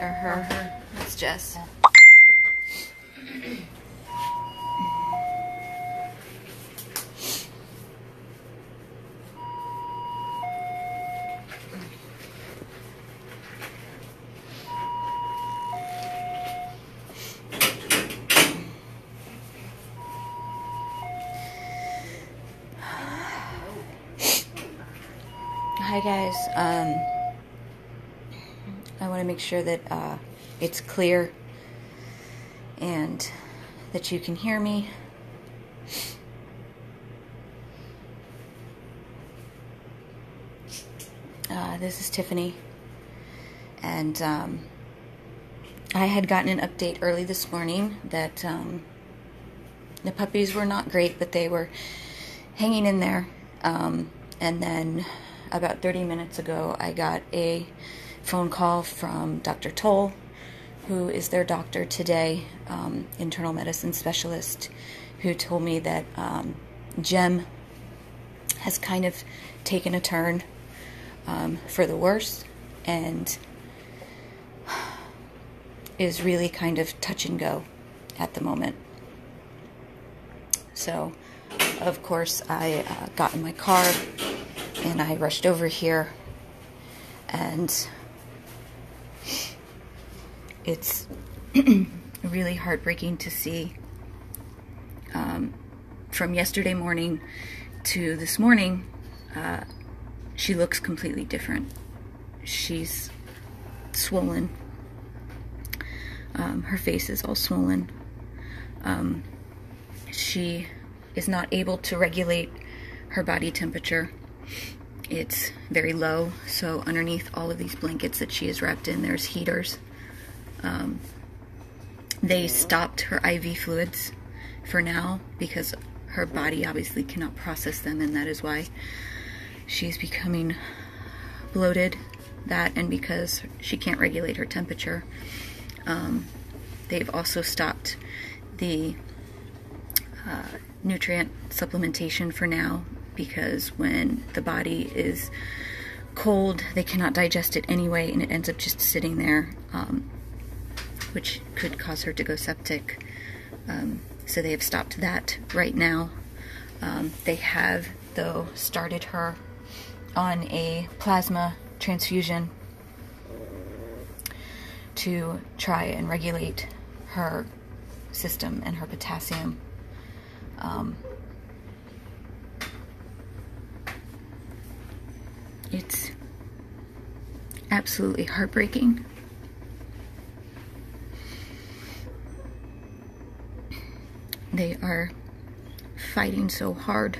Or her. It's Jess. Hi guys, I want to make sure that it's clear and that you can hear me. This is Tiffany, and I had gotten an update early this morning that the puppies were not great, but they were hanging in there, and then about 30 minutes ago, I got a phone call from Dr. Toll, who is their doctor today, internal medicine specialist, who told me that Jem has kind of taken a turn for the worse and is really kind of touch and go at the moment. So, of course, I got in my car and I rushed over here, and it's really heartbreaking to see from yesterday morning to this morning. She looks completely different. She's swollen. Her face is all swollen. She is not able to regulate her body temperature. It's very low, so underneath all of these blankets that she is wrapped in, there's heaters. They stopped her IV fluids for now because her body obviously cannot process them, and that is why she's becoming bloated. That, and because she can't regulate her temperature. They've also stopped the nutrient supplementation for now, because when the body is cold, they cannot digest it anyway, and it ends up just sitting there, which could cause her to go septic. So they have stopped that right now. They have, though, started her on a plasma transfusion to try and regulate her system and her potassium. It's absolutely heartbreaking. They are fighting so hard.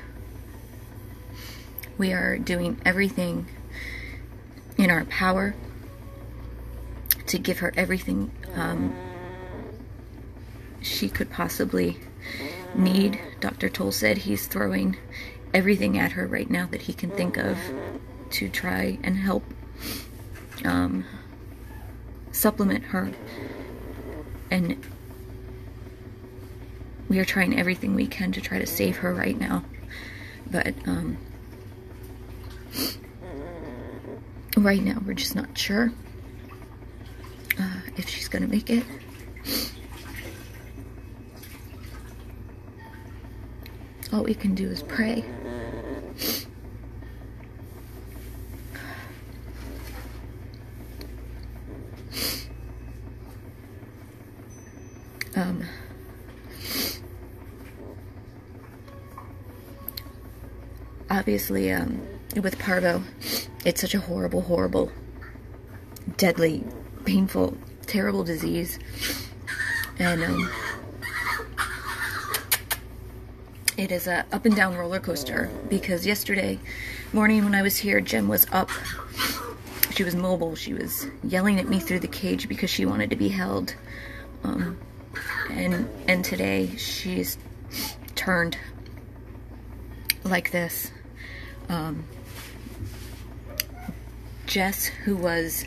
We are doing everything in our power to give her everything she could possibly need. Dr. Toll said he's throwing everything at her right now that he can think of to try and help supplement her, and we are trying everything we can to try to save her right now, but right now we're just not sure if she's gonna make it. All we can do is pray. Obviously, with Parvo, it's such a horrible, deadly, painful, terrible disease, and it is a up and down roller coaster, because yesterday morning when I was here, Jem was up. She was mobile. She was yelling at me through the cage because she wanted to be held. And today she's turned like this. Jess, who was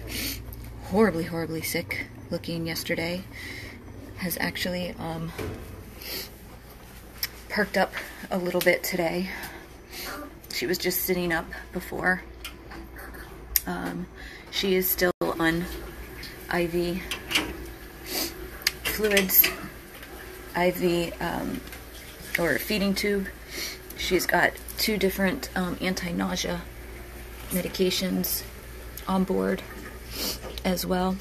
horribly sick looking yesterday, has actually perked up a little bit today. She was just sitting up before. She is still on IV fluids, IV or feeding tube. She's got 2 different anti-nausea medications on board, as well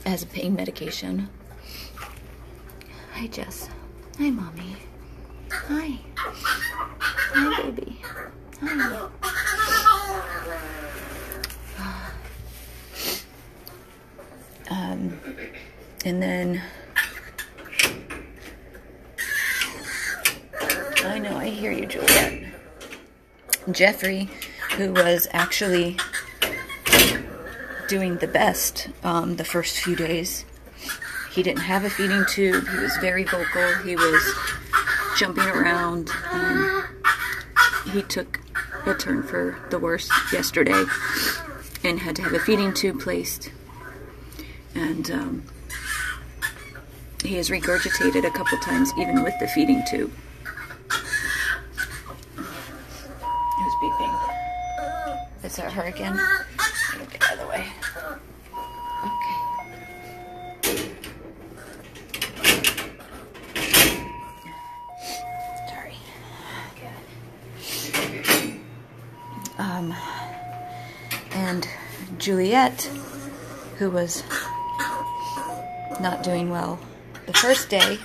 as a pain medication. Hi, Jess. Hi, Mommy. Hi. Hi, baby. Hi. And then I know, I hear you, Juliet. Jeffrey, who was actually doing the best the first few days. He didn't have a feeding tube. He was very vocal. He was jumping around. He took a turn for the worse yesterday and had to have a feeding tube placed. And he has regurgitated a couple times even with the feeding tube. Who's beeping? Is that her again? Get out of the way. Okay. Sorry. And Juliet, who was not doing well the first day,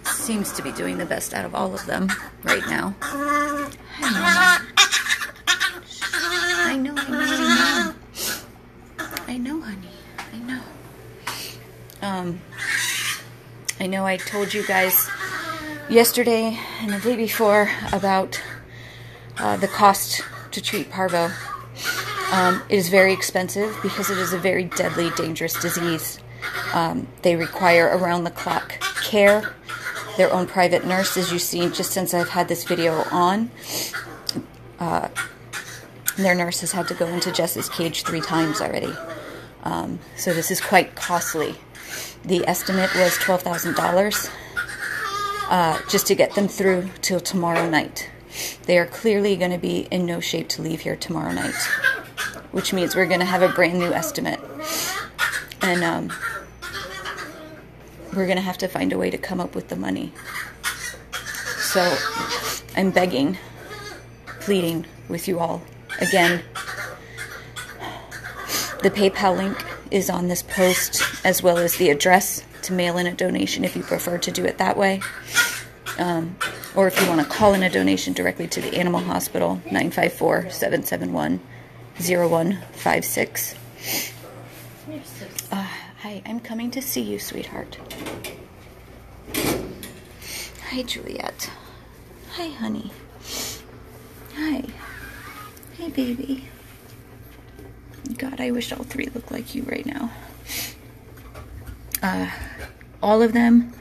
seems to be doing the best out of all of them right now. Hi, Mama. I know. I know, honey. I know. I know I told you guys yesterday and the day before about the cost to treat Parvo. It is very expensive because it is a very deadly, dangerous disease. They require around-the-clock care. Their own private nurse, as you've seen just since I've had this video on. Their nurse has had to go into Jess's cage 3 times already. So this is quite costly. The estimate was $12,000 just to get them through till tomorrow night. They are clearly going to be in no shape to leave here tomorrow night, which means we're going to have a brand new estimate. And we're going to have to find a way to come up with the money. So I'm begging, pleading with you all again. The PayPal link is on this post, as well as the address to mail in a donation if you prefer to do it that way. Or if you want to call in a donation directly to the animal hospital, 954-771-0156. Hi, I'm coming to see you, sweetheart. Hi, Juliet. Hi, honey. Hi. Hey, baby. God, I wish all 3 looked like you right now. All of them,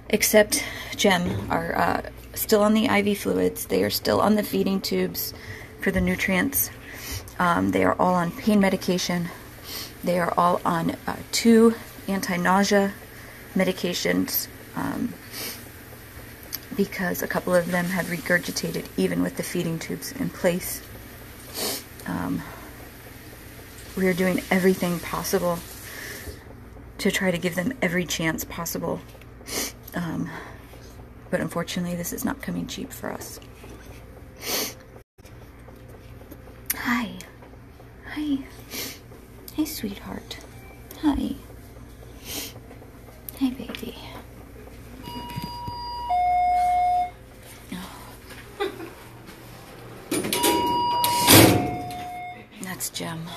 except Jem, are still on the IV fluids. They are still on the feeding tubes for the nutrients. They are all on pain medication. They are all on 2 anti-nausea medications because a couple of them have regurgitated even with the feeding tubes in place. We are doing everything possible to try to give them every chance possible. But unfortunately, this is not coming cheap for us. Hi. Hi. Hey, sweetheart. Hi. Hey, baby. Oh. That's Jem.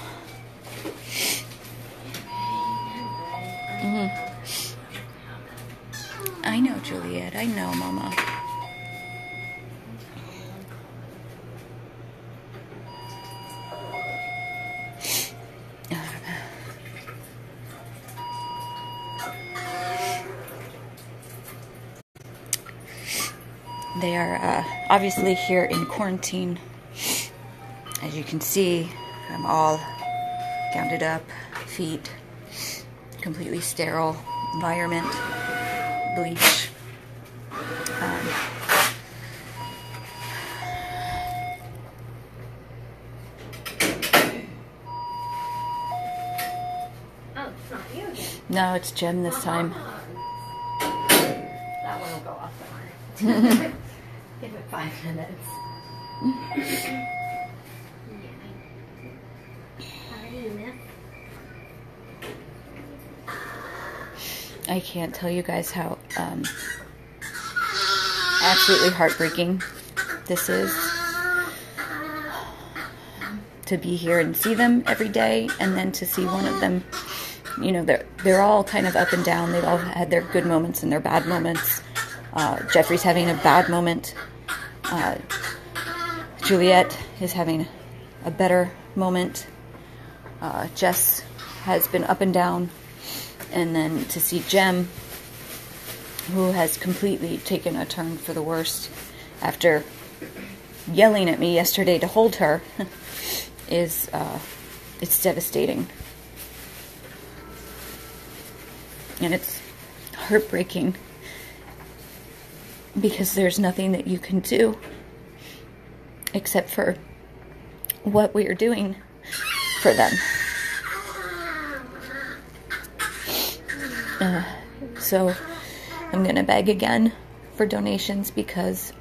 I know, Juliet. I know, Mama. They are obviously here in quarantine. As you can see, I'm all gowned up, feet, completely sterile environment, bleach. No, it's Jem this time. That one will go off the horn. Give it 5 minutes. How are you, Miss? I can't tell you guys how absolutely heartbreaking this is to be here and see them every day, and then to see one of them, you know, they're all kind of up and down. They've all had their good moments and their bad moments. Jeffrey's having a bad moment. Juliet is having a better moment. Jess has been up and down. And then to see Jem, who has completely taken a turn for the worst after yelling at me yesterday to hold her, is it's devastating. And it's heartbreaking because there's nothing that you can do except for what we are doing for them. So I'm gonna beg again for donations, because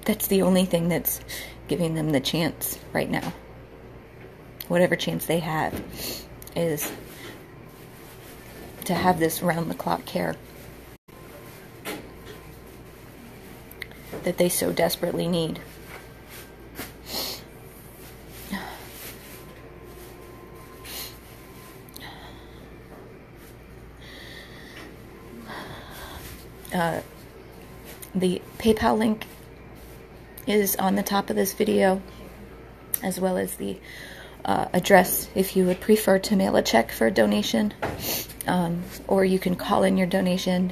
that's the only thing that's giving them the chance right now. Whatever chance they have is to have this round-the-clock care that they so desperately need. The PayPal link is on the top of this video, as well as the address if you would prefer to mail a check for a donation, or you can call in your donation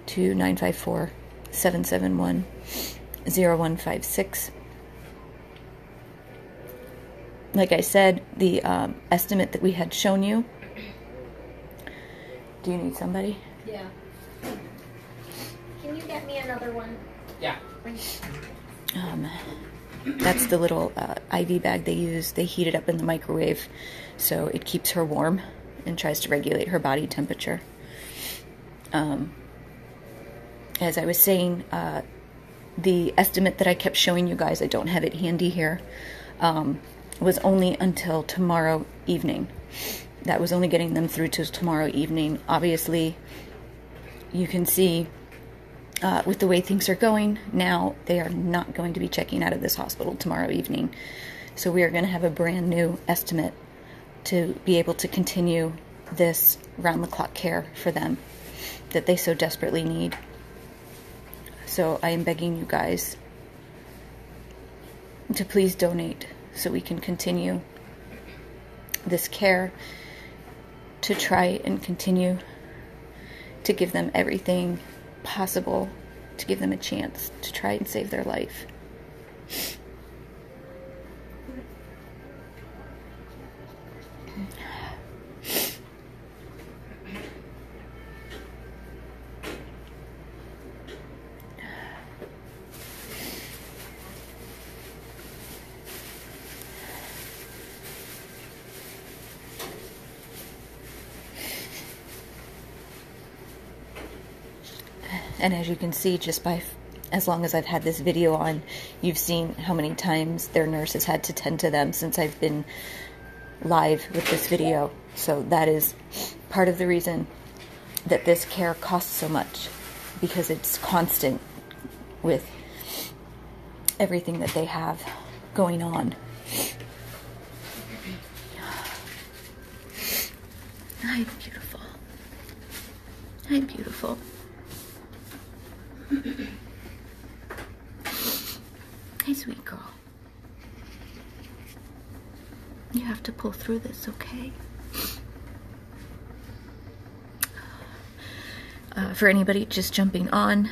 to 954-771-0156. Like I said, the estimate that we had shown you. Do you need somebody? Yeah. Can you get me another one? Yeah. That's the little IV bag they use. They heat it up in the microwave so it keeps her warm and tries to regulate her body temperature. As I was saying, the estimate that I kept showing you guys, I don't have it handy here, was only until tomorrow evening. That was only getting them through to tomorrow evening. Obviously, you can see with the way things are going now, they are not going to be checking out of this hospital tomorrow evening. So we are going to have a brand new estimate to be able to continue this round-the-clock care for them that they so desperately need. So I am begging you guys to please donate so we can continue this care, to try and continue to give them everything possible, to give them a chance to try and save their life. And as you can see, just by as long as I've had this video on, you've seen how many times their nurse has had to tend to them since I've been live with this video. So that is part of the reason that this care costs so much, because it's constant with everything that they have going on. Hi, beautiful. Hi, beautiful. Hey, sweet girl. You have to pull through this, okay? For anybody just jumping on,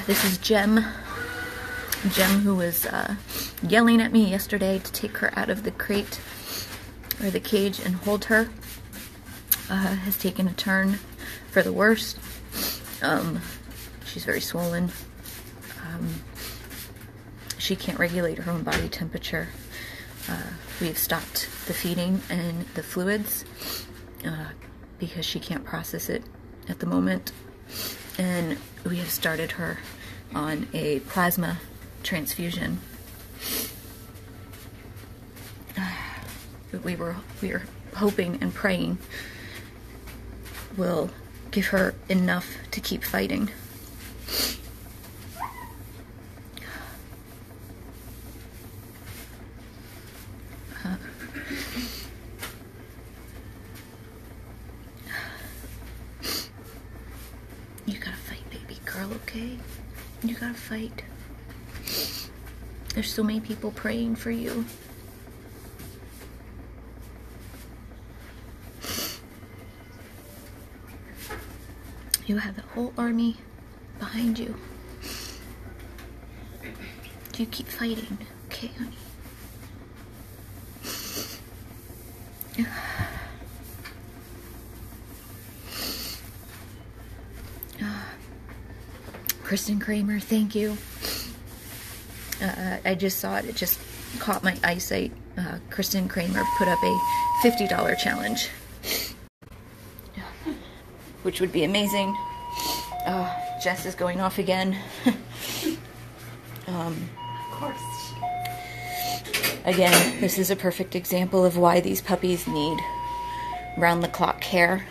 this is Jem. Jem, who was yelling at me yesterday to take her out of the crate or the cage and hold her, has taken a turn for the worst. She's very swollen. She can't regulate her own body temperature. we've stopped the feeding and the fluids because she can't process it at the moment. And we have started her on a plasma transfusion. We are hoping and praying will give her enough to keep fighting. You gotta fight, baby girl, okay? You gotta fight. There's so many people praying for you. You have the whole army behind you. You keep fighting, okay, honey? Kristen Kramer, thank you. I just saw it. It just caught my eyesight. Kristen Kramer put up a $50 challenge, which would be amazing. Jess is going off again. Of course. Again, this is a perfect example of why these puppies need round-the-clock care.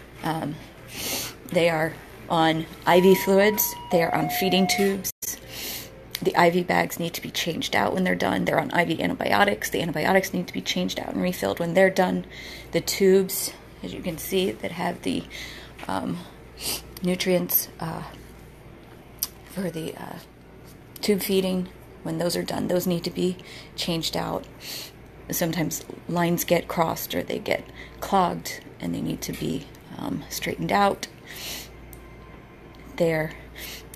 They are on IV fluids. They are on feeding tubes. The IV bags need to be changed out when they're done. They're on IV antibiotics. The antibiotics need to be changed out and refilled when they're done. The tubes, as you can see, that have the nutrients for the tube feeding, when those are done, those need to be changed out. Sometimes lines get crossed or they get clogged and they need to be straightened out. They're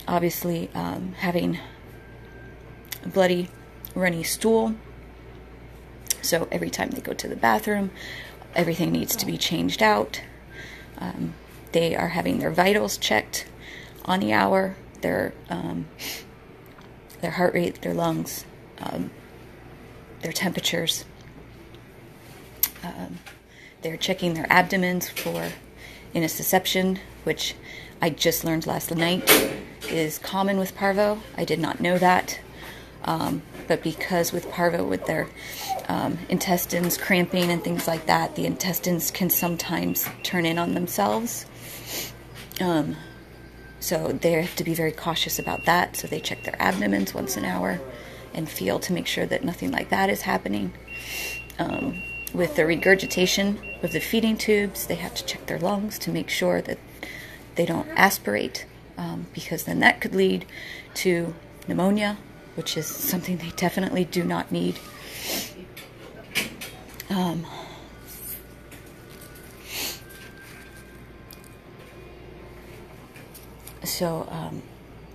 obviously having a bloody, runny stool. So every time they go to the bathroom, everything needs to be changed out. They are having their vitals checked on the hour, their heart rate, their lungs, their temperatures. They're checking their abdomens for intussusception, which I just learned last night is common with Parvo. I did not know that. But because with Parvo, with their intestines cramping and things like that, the intestines can sometimes turn in on themselves. So they have to be very cautious about that. So they check their abdomens once an hour and feel to make sure that nothing like that is happening. With the regurgitation of the feeding tubes, they have to check their lungs to make sure that they don't aspirate, because then that could lead to pneumonia, which is something they definitely do not need.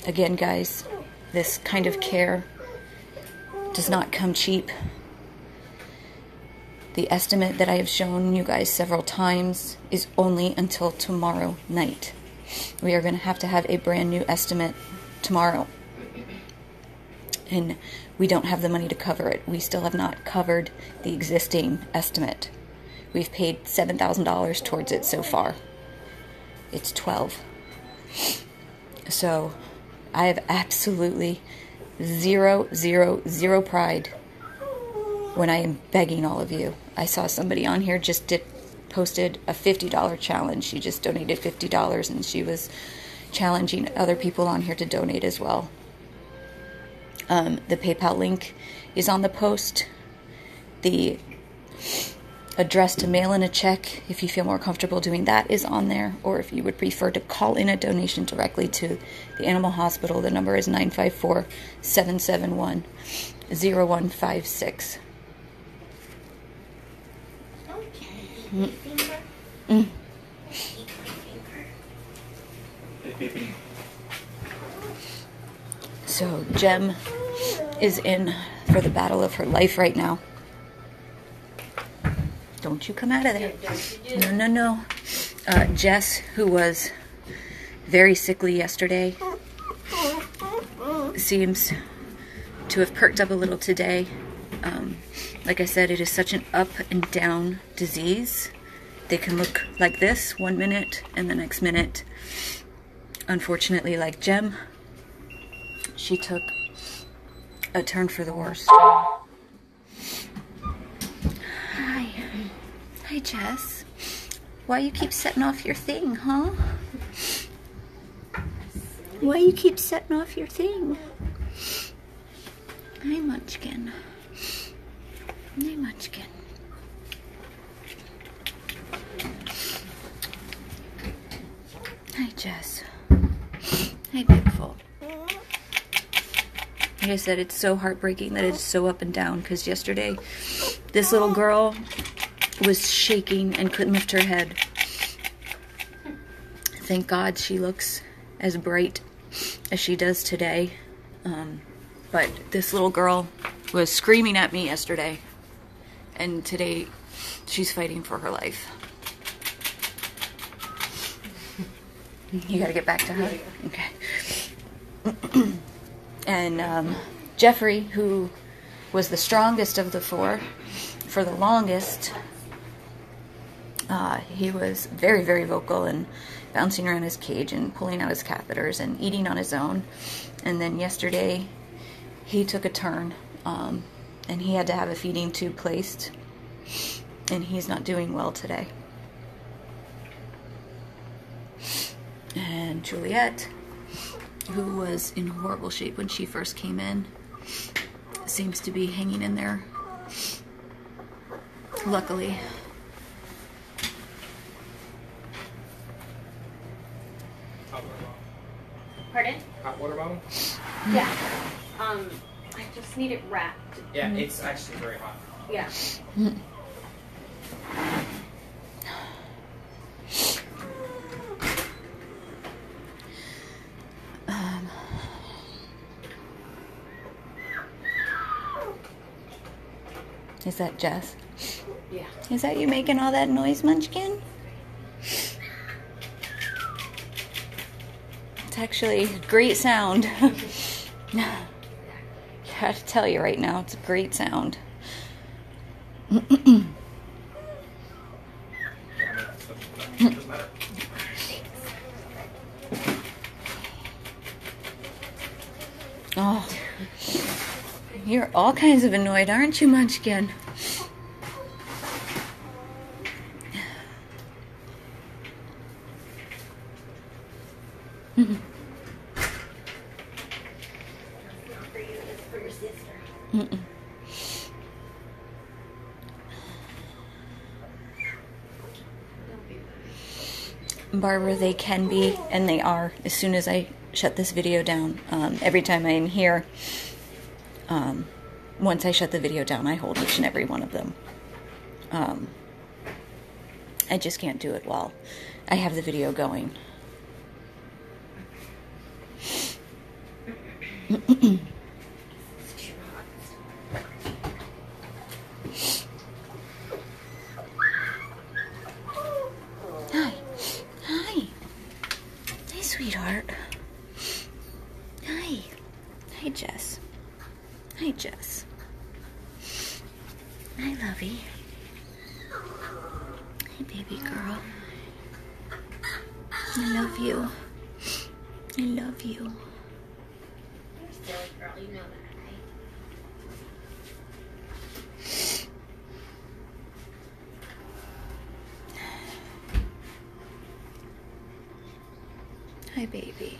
Again, guys, this kind of care does not come cheap. The estimate that I have shown you guys several times is only until tomorrow night. We are going to have a brand new estimate tomorrow. And we don't have the money to cover it. We still have not covered the existing estimate. We've paid $7,000 towards it so far. It's 12. So I have absolutely zero pride when I am begging all of you. I saw somebody on here just posted a $50 challenge. She just donated $50 and she was challenging other people on here to donate as well. The PayPal link is on the post. The address to mail in a check, if you feel more comfortable doing that, is on there. Or if you would prefer to call in a donation directly to the animal hospital, the number is 954-771-0156. So Jem is in for the battle of her life right now. Don't you come out of there. No. Jess, who was very sickly yesterday, seems to have perked up a little today. Like I said, it is such an up and down disease. They can look like this one minute and the next minute. Unfortunately, like Jem, she took a turn for the worse. Hi. Hi, Jess. Why you keep setting off your thing, huh? Why you keep setting off your thing? Hi, Munchkin. Hi, Munchkin. Hi, Jess. Hi, beautiful. Like I said, it's so heartbreaking that it's so up and down, because yesterday this little girl was shaking and couldn't lift her head. Thank God she looks as bright as she does today. But this little girl was screaming at me yesterday, and today she's fighting for her life. You gotta get back to her? Okay. And Jeffrey, who was the strongest of the four for the longest, he was very, very vocal and bouncing around his cage and pulling out his catheters and eating on his own. And then yesterday he took a turn, and he had to have a feeding tube placed, and he's not doing well today. And Juliet, who was in horrible shape when she first came in, seems to be hanging in there, luckily. Pardon? Hot water bottle? Yeah. I just need it wrapped. Yeah, it's actually very hot. Yeah. Is that Jess? Yeah. Is that you making all that noise, Munchkin? It's actually a great sound. I gotta tell you right now, it's a great sound. Oh, you're all kinds of annoyed, aren't you, Munchkin? Barbara, they can be, and they are, as soon as I shut this video down. Every time I'm here, once I shut the video down, I hold each and every one of them. I just can't do it while I have the video going. Hi. Hi. Hi, sweetheart. Hi. Hi, Jess. Hi, Jess. Hi, lovey. Hi, baby girl. I love you. I love you. You're a silly girl, you know that, right? Hi, baby.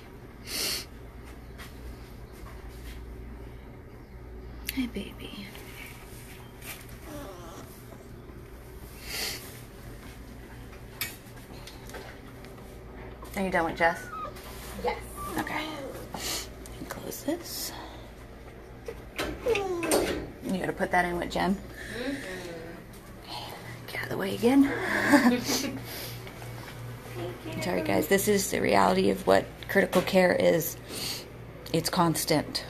Hi, baby. Are you done with Jess? Yes. Okay. Close this. You gotta put that in with Jen. Okay, get out of the way again. Sorry guys, this is the reality of what critical care is. It's constant.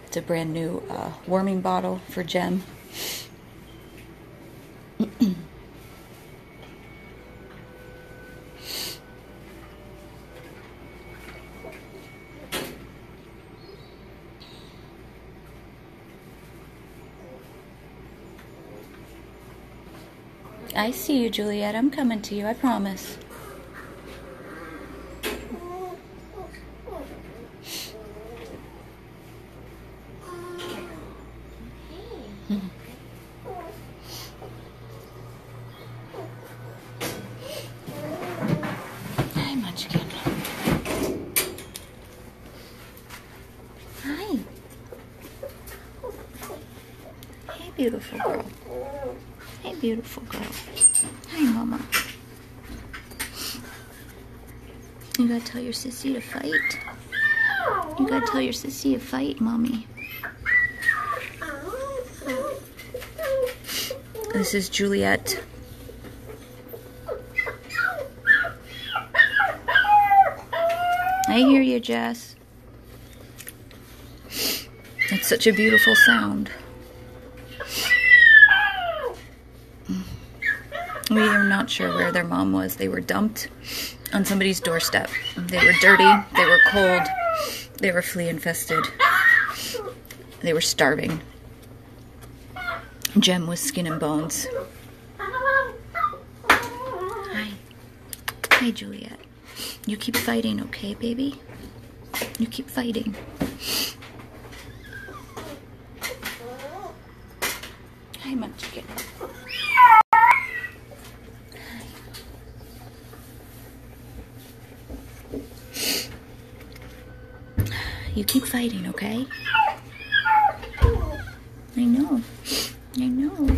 It's a brand new warming bottle for Jem. I see you, Juliet. I'm coming to you, I promise. Hi, Munchkin. Hi. Hey, beautiful girl. Hey, beautiful girl. Hi, Mama. You gotta tell your sissy to fight. You gotta tell your sissy to fight, Mommy. This is Juliet. I hear you, Jess. It's such a beautiful sound. We are not sure where their mom was. They were dumped on somebody's doorstep. They were dirty, they were cold, they were flea infested, they were starving. Jem was skin and bones. Hi. Hi, Juliet. You keep fighting, okay, baby? You keep fighting. Hi, Munchkin. You keep fighting, okay? I know. I know.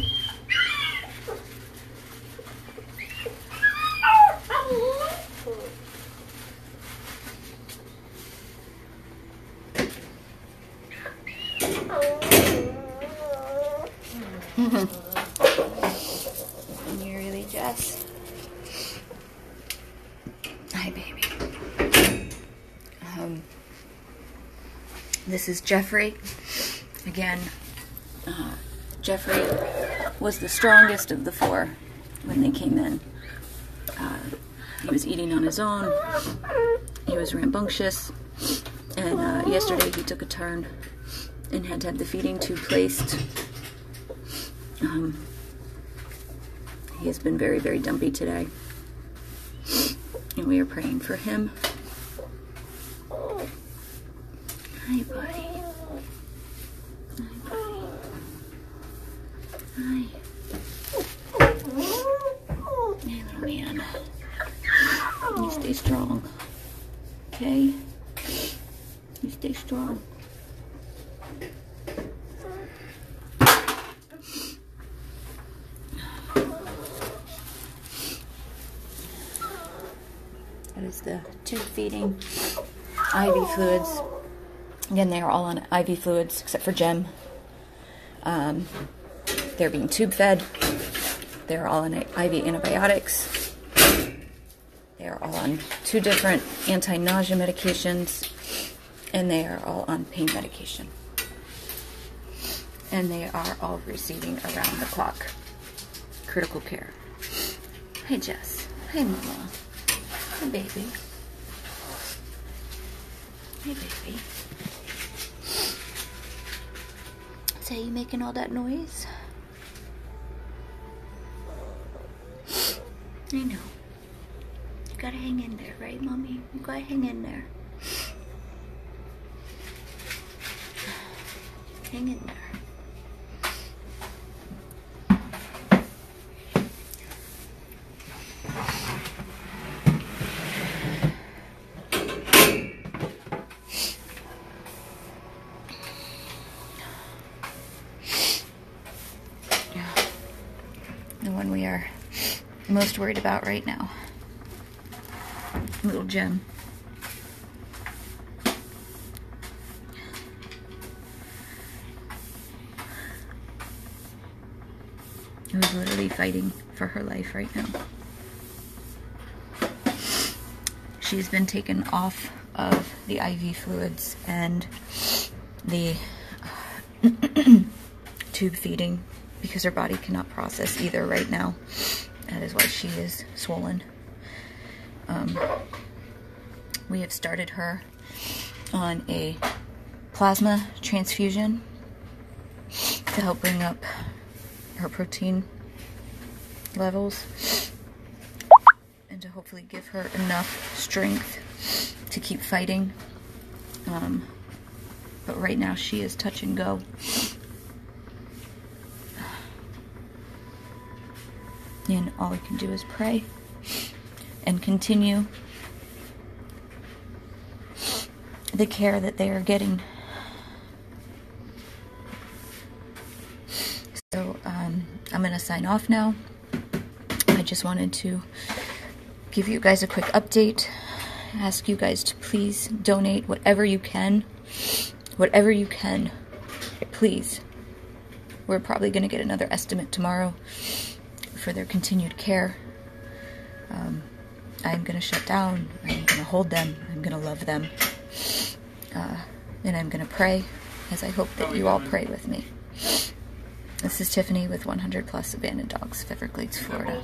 You really, Jess? Hi, baby. This is Jeffrey. Again, Jeffrey was the strongest of the four when they came in. He was eating on his own. He was rambunctious. And yesterday he took a turn and had to have the feeding tube placed. He has been very, very dumpy today. And we are praying for him. Hi, buddy. Hi, buddy. Hi. Hey, little man. You stay strong. Okay? You stay strong. That is the tube feeding IV fluids. Again, they are all on IV fluids except for Jem. They're being tube fed. They're all on IV antibiotics. They are all on 2 different anti-nausea medications. And they are all on pain medication. And they are all receiving around the clock critical care. Hey, Jess. Hey, Mama. Hey, baby. Hey, baby. Say, you making all that noise? I know. You gotta hang in there, right, Mommy? You gotta hang in there. Hang in there. The one we are most worried about right now. Little Jem. Who is literally fighting for her life right now. She's been taken off of the IV fluids and the tube feeding because her body cannot process either right now. That is why she is swollen. We have started her on a plasma transfusion to help bring up her protein levels, and to hopefully give her enough strength to keep fighting. But right now she is touch and go. And all we can do is pray and continue the care that they are getting. So I'm going to sign off now. I just wanted to give you guys a quick update, ask you guys to please donate whatever you can. Whatever you can, please. We're probably going to get another estimate tomorrow for their continued care. I'm going to shut down. I'm going to hold them. I'm going to love them. And I'm going to pray, as I hope that you all pray with me. This is Tiffany with 100 Plus Abandoned Dogs of Everglades, Florida.